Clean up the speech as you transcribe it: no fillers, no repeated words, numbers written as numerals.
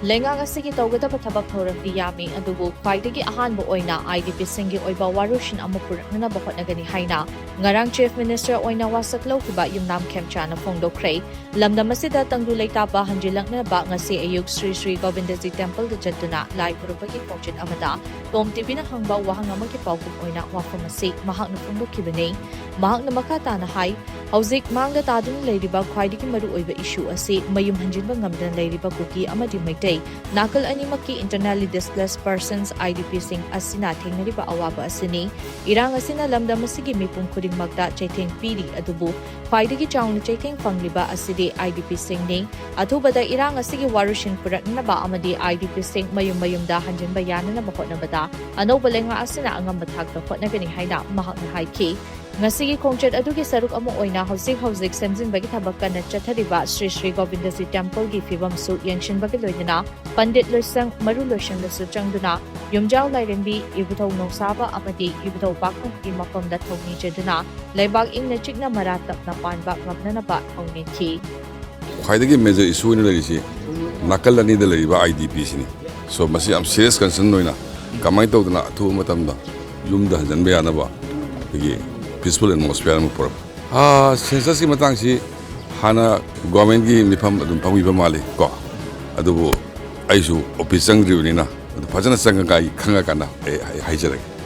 Lengang asigi tawgadaba tabak thawrapdi yami adubu khwaidagi ahanba oina IDP singi oiba warushin ama puraknanaba hotnagani haina ngarang Chief Minister oina wasak lawkiba Yumnam Khemchana phongdokhrei lamdam asida tangdu leitaba hanjilaknaba ngasi ayuk Sri Sri Govindaji Temple da jatuna lai purupagi khongchin amada TOMTV na hangba wahang amagi pawkum oina wafam asi mahakna phongdokhibani mahakna makata na hai hauzik mangda tadun leiriba khwaidagi maru oiba issue asi mayum hanjinba ngamdan leiriba kuki amadi maitai nakal animaki internally displaced persons IDP sing asina thengnariba awaba asini irang asina lamdam asigi mipum khuding magda chaitheng piri adubu khwaidagi chawna chaitheng pangliba asidi IDP sing ni athubada irang asigi warushin puraknaba amadi IDP sing mayum da hanjinba yanana bahotnabada anoba lenga asina angamba thakta hotnagani haina mahakna haiki Ngasigi khongchat adugi saruk amo oina hauzik semjinbagi thabak kana chathariba Sri Sri Govindaji Temple gi fibam su yangshinbagi loidana Pandit Loisang Maru Loisang lasu changduna yumjaw lairembi ibuthau nongsaba amadi ibuthau bakong gi mafamda thongni jeduna leibak ingna chikna maratap na panba ngapnana ba thongni thi khwaidagi major issue ni lerisi nakal ani da leriba IDP sini so masi am serious concern noina kamai tawdana athu matamda yumda hanjanbe yanaba gi peaceful atmosphere में पड़ा census की मतंग सी हाना government की मिफम अदुम पंगी बमाले को अदुबो आइसु office संग रिवनी ना फजना संग का खंगा काना हाइजरक